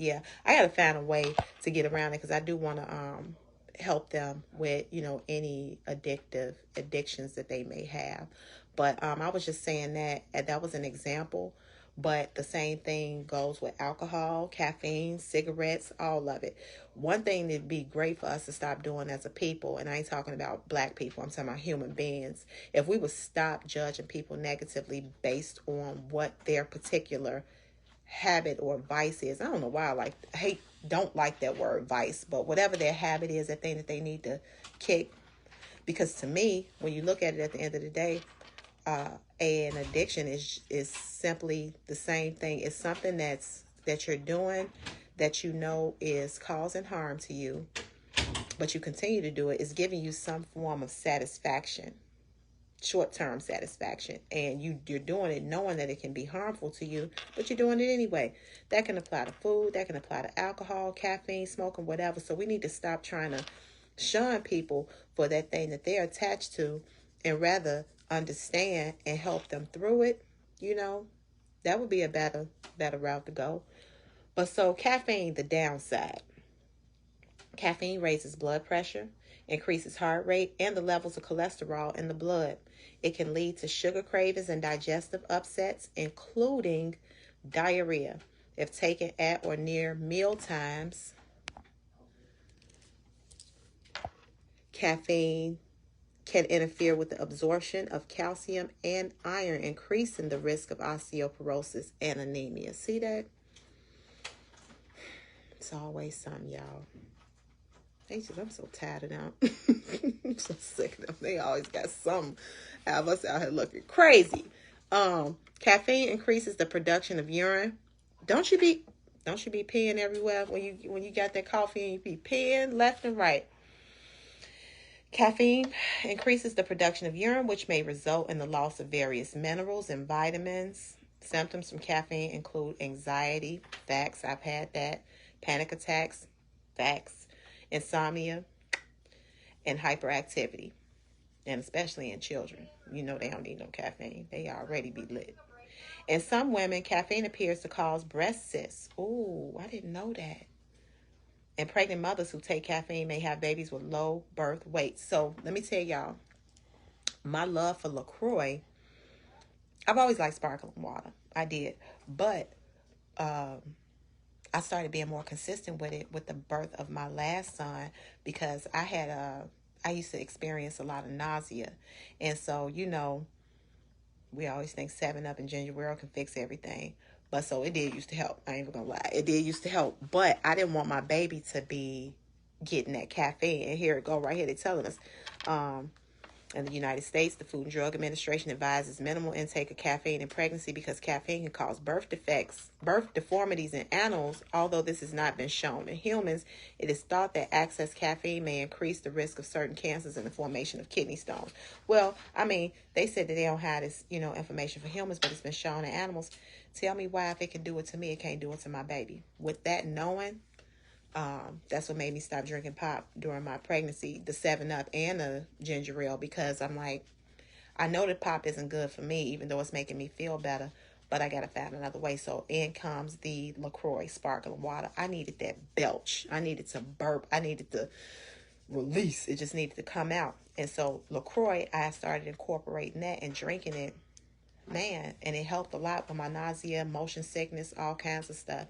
Yeah, I gotta find a way to get around it because I do want to help them with any addictions that they may have. But I was just saying that that was an example. But the same thing goes with alcohol, caffeine, cigarettes, all of it. One thing that'd be great for us to stop doing as a people, and I ain't talking about black people, I'm talking about human beings. If we would stop judging people negatively based on what their particular habit or vice is. I don't know why don't like that word vice, but whatever their habit is, that thing that they need to kick. Because to me, when you look at it at the end of the day, an addiction is simply the same thing. It's something that you're doing that you know is causing harm to you, but you continue to do it. It's giving you some form of satisfaction, short-term satisfaction, and you're doing it knowing that it can be harmful to you, but you're doing it anyway. That can apply to food, that can apply to alcohol, caffeine, smoking, whatever. So we need to stop trying to shun people for that thing that they're attached to, and rather understand and help them through it. you know that would be a better route to go. But so caffeine, the downside: caffeine raises blood pressure, increases heart rate, and the levels of cholesterol in the blood. It can lead to sugar cravings and digestive upsets, including diarrhea, if taken at or near meal times. Caffeine can interfere with the absorption of calcium and iron, increasing the risk of osteoporosis and anemia. See that? It's always something, y'all. I'm so tired of them. I'm so sick of them. They always got some have us out here looking crazy. Caffeine increases the production of urine. Don't you be don't you be peeing everywhere when you got that coffee and you be peeing left and right? Caffeine increases the production of urine, which may result in the loss of various minerals and vitamins. Symptoms from caffeine include anxiety, facts, I've had that, panic attacks, facts, insomnia, and hyperactivity, and especially in children. They don't need no caffeine. They already be lit. In some women, caffeine appears to cause breast cysts. Ooh, I didn't know that. And pregnant mothers who take caffeine may have babies with low birth weight. So let me tell y'all, my love for LaCroix, I've always liked sparkling water. I did. But um, I started being more consistent with it with the birth of my last son, because I used to experience a lot of nausea. And so, we always think 7 Up and ginger ale can fix everything. But so it did used to help. I ain't even gonna lie. It did used to help. But I didn't want my baby to be getting that caffeine. And here it go right here. They're telling us. In the United States, the Food and Drug Administration advises minimal intake of caffeine in pregnancy because caffeine can cause birth defects, birth deformities in animals. Although this has not been shown in humans, it is thought that excess caffeine may increase the risk of certain cancers and the formation of kidney stones. Well, I mean, they said that they don't have this, information for humans, but it's been shown in animals. Tell me why, if it can do it to me, it can't do it to my baby. With that knowing, that's what made me stop drinking pop during my pregnancy, the 7 Up and the ginger ale, because I'm like, I know that pop isn't good for me, even though it's making me feel better, but I got to find another way. So in comes the LaCroix sparkling water. I needed that belch. I needed to burp. I needed to release. It just needed to come out. And so LaCroix, I started incorporating that and drinking it, man, and it helped a lot with my nausea, motion sickness, all kinds of stuff.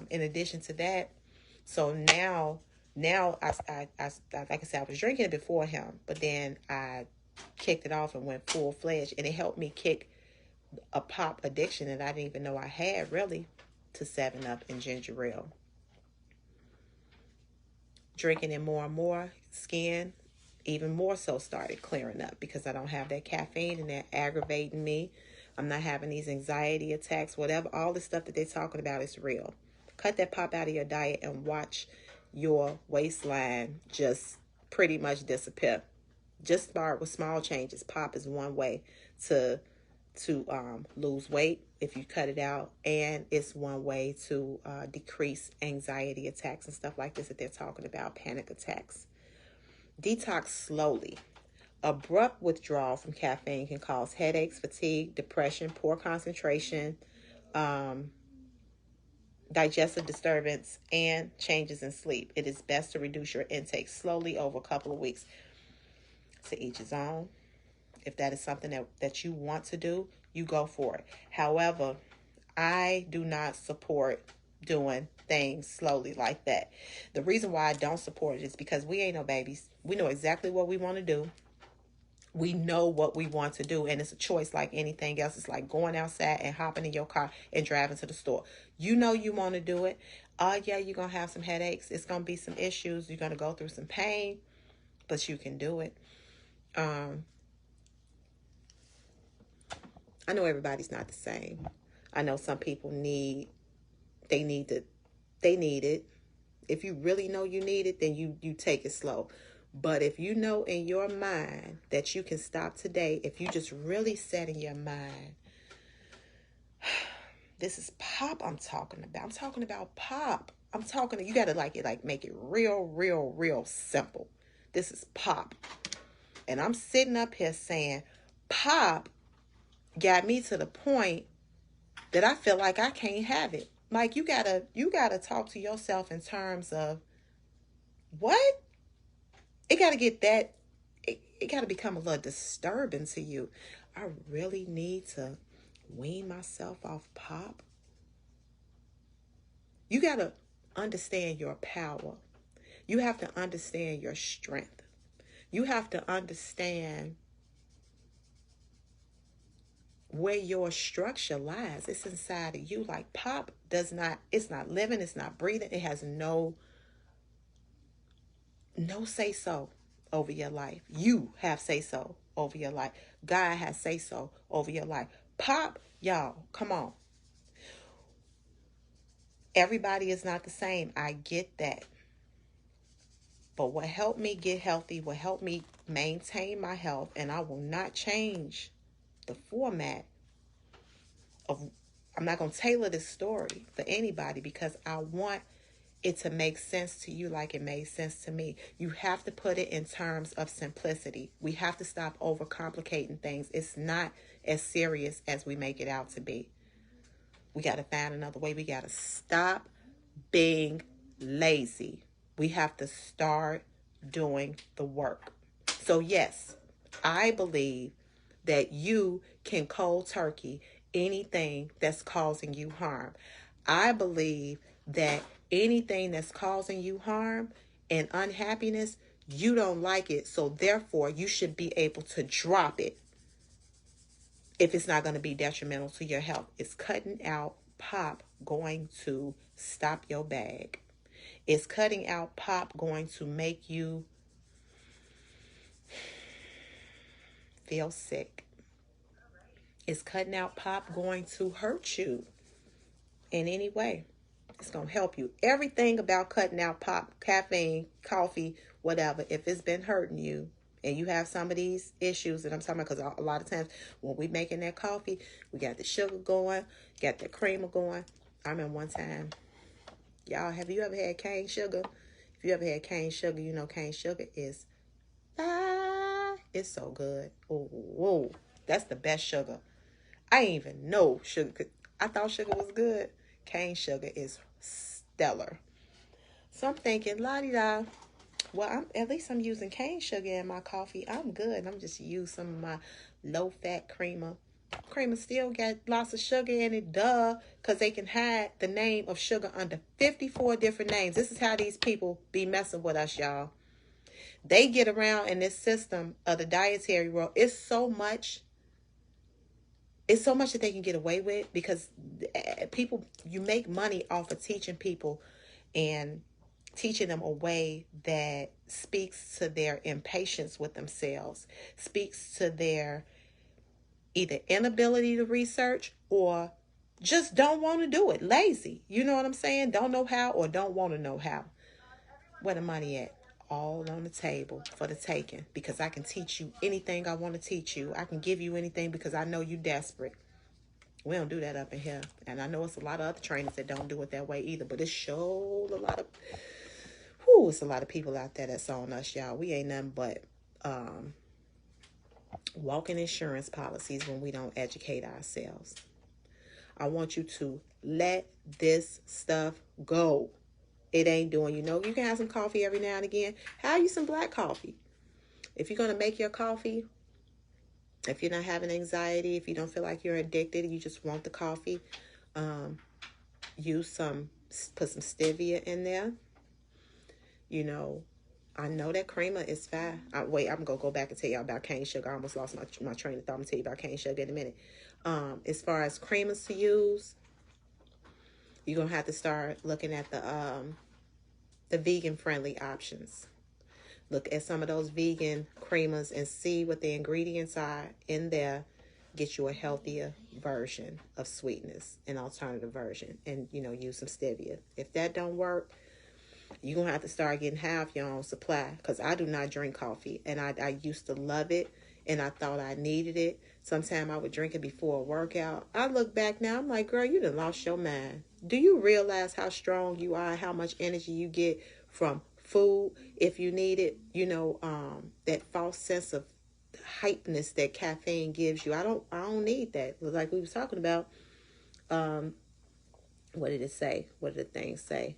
In addition to that, so now I like I said, I was drinking it before him, but then I kicked it off and went full fledged, and it helped me kick a pop addiction that I didn't even know I had, really, to 7 Up and ginger ale. Drinking it more and more, skin even more so started clearing up because I don't have that caffeine and that aggravating me. I'm not having these anxiety attacks, whatever. All the stuff that they're talking about is real. Cut that pop out of your diet and watch your waistline just pretty much disappear. Just start with small changes. Pop is one way to lose weight if you cut it out, and it's one way to decrease anxiety attacks and stuff like this that they're talking about, panic attacks. Detox slowly. Abrupt withdrawal from caffeine can cause headaches, fatigue, depression, poor concentration, digestive disturbance, and changes in sleep. It is best to reduce your intake slowly over a couple of weeks. To each his own. If that is something that you want to do, you go for it. However, I do not support doing things slowly like that. The reason why I don't support it is because we ain't no babies. We know exactly what we want to do. We know what we want to do, and it's a choice like anything else. It's like going outside and hopping in your car and driving to the store. You know you want to do it. Yeah, you're going to have some headaches. It's going to be some issues. You're going to go through some pain, but you can do it. I know everybody's not the same. I know some people need it. If you really know you need it, then you take it slow. But if you know in your mind that you can stop today, if you just really set in your mind, this is pop I'm talking about. I'm talking about pop. You got to make it real, real, real simple. This is pop. And I'm sitting up here saying, pop got me to the point that I feel like I can't have it. Like you gotta talk to yourself in terms of what? It gotta get that it gotta become a little disturbing to you. I really need to wean myself off pop. You gotta understand your power. You have to understand your strength. You have to understand where your structure lies. It's inside of you. Like pop it's not living, it's not breathing. It has no say so over your life. You have say so over your life. God has say so over your life. Pop, y'all, come on. Everybody is not the same. I get that. But what helped me get healthy, what helped me maintain my health, and I will not change the format of, I'm not going to tailor this story for anybody because I want it to make sense to you like it made sense to me. You have to put it in terms of simplicity. We have to stop overcomplicating things. It's not as serious as we make it out to be. We got to find another way. We got to stop being lazy. We have to start doing the work. So yes, I believe that you can cold turkey anything that's causing you harm. I believe that anything that's causing you harm and unhappiness, you don't like it. So therefore, you should be able to drop it if it's not going to be detrimental to your health. Is cutting out pop going to stop your bag? Is cutting out pop going to make you feel sick? Is cutting out pop going to hurt you in any way? It's going to help you. Everything about cutting out pop, caffeine, coffee, whatever, if it's been hurting you and you have some of these issues that I'm talking about, because a lot of times when we making that coffee, we got the sugar going, got the creamer going. I remember one time, y'all, have you ever had cane sugar? If you ever had cane sugar, you know cane sugar is, it's so good. Oh, whoa, that's the best sugar. I didn't even know sugar. I thought sugar was good. Cane sugar is stellar. So I'm thinking, la-di-da. Well, at least I'm using cane sugar in my coffee. I'm good. I'm just use some of my low-fat creamer. Creamer still got lots of sugar in it, duh, because they can hide the name of sugar under 54 different names. This is how these people be messing with us, y'all. They get around in this system of the dietary world. It's so much that they can get away with because people, you make money off of teaching people and teaching them a way that speaks to their impatience with themselves, speaks to their either inability to research or just don't want to do it. Lazy. You know what I'm saying? Don't know how or don't want to know how. Where the money at? All on the table for the taking, because I can teach you anything I want to teach you. I can give you anything because I know you desperate. We don't do that up in here. And I know it's a lot of other trainers that don't do it that way either, but it shows it's a lot of people out there that's on us, y'all. We ain't nothing but walking insurance policies when we don't educate ourselves. I want you to let this stuff go. It ain't doing you no. You can have some coffee every now and again. Have you some black coffee. If you're going to make your coffee, if you're not having anxiety, if you don't feel like you're addicted, you just want the coffee, put some stevia in there. You know, I know that creamer is fine. Wait, I'm going to go back and tell y'all about cane sugar. I almost lost my train of thought. I'm going to tell you about cane sugar in a minute. As far as creamers to use, you're going to have to start looking at the vegan-friendly options. Look at some of those vegan creamers and see what the ingredients are in there. Get you a healthier version of sweetness, an alternative version, and, use some stevia. If that don't work, you're going to have to start getting half your own supply, because I do not drink coffee, and I used to love it, and I thought I needed it. Sometimes I would drink it before a workout. I look back now, I'm like, girl, you done lost your mind. Do you realize how strong you are, how much energy you get from food if you need it? That false sense of hypeness that caffeine gives you. I don't need that. Like we was talking about, what did it say? What did the thing say?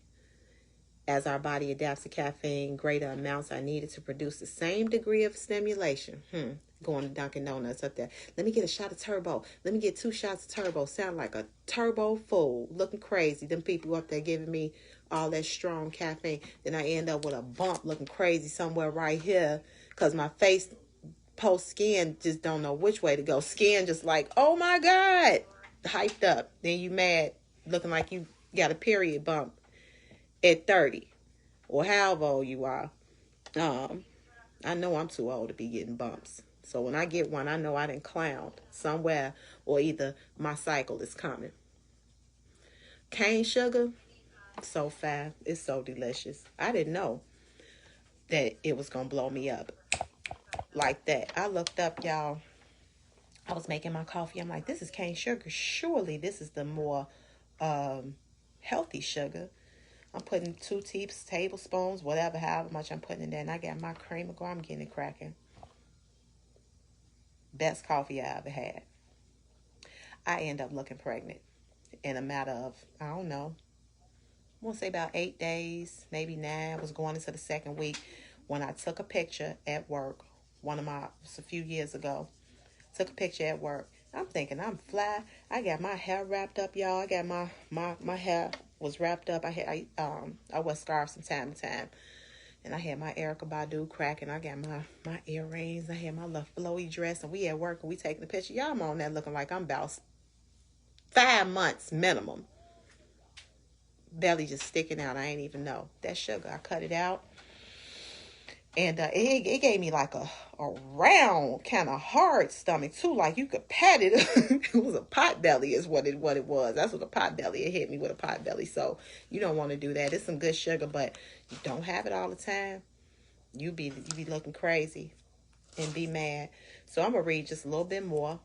As our body adapts to caffeine, greater amounts are needed to produce the same degree of stimulation. Going to Dunkin' Donuts up there. Let me get a shot of turbo. Let me get 2 shots of turbo. Sound like a turbo fool. Looking crazy. Them people up there giving me all that strong caffeine. Then I end up with a bump looking crazy somewhere right here. Because my face post skin just don't know which way to go. Skin just like, oh my God. Hyped up. Then you mad. Looking like you got a period bump at 30 or however old you are. I know I'm too old to be getting bumps. So when I get one, I know I done clowned somewhere, or either my cycle is coming. Cane sugar, so fine. It's so delicious. I didn't know that it was going to blow me up like that. I looked up, y'all. I was making my coffee. I'm like, this is cane sugar. Surely this is the more healthy sugar. I'm putting 2 tablespoons, whatever, however much I'm putting in there. And I got my creamer going. I'm getting it cracking. Best coffee I ever had. I end up looking pregnant in a matter of, I don't know, I want to say about 8 days, maybe 9. I was going into the 2nd week when I took a picture at work. It was a few years ago. Took a picture at work. I'm thinking I'm fly. I got my hair wrapped up, y'all. I got my hair was wrapped up. I wear scarves from time to time. And I had my Erykah Badu cracking. I got my earrings. I had my little flowy dress. And we at work and we taking the picture. Y'all, I'm on there looking like I'm about 5 months minimum. Belly just sticking out. I ain't even know. That sugar, I cut it out. And it gave me like a round, kind of hard stomach too. Like you could pat it. It was a pot belly is what it was. That's what a pot belly. It hit me with a pot belly. So you don't want to do that. It's some good sugar, but you don't have it all the time. You be looking crazy and be mad. So I'm going to read just a little bit more.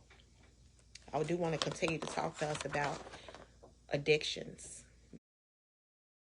I do want to continue to talk to us about addictions.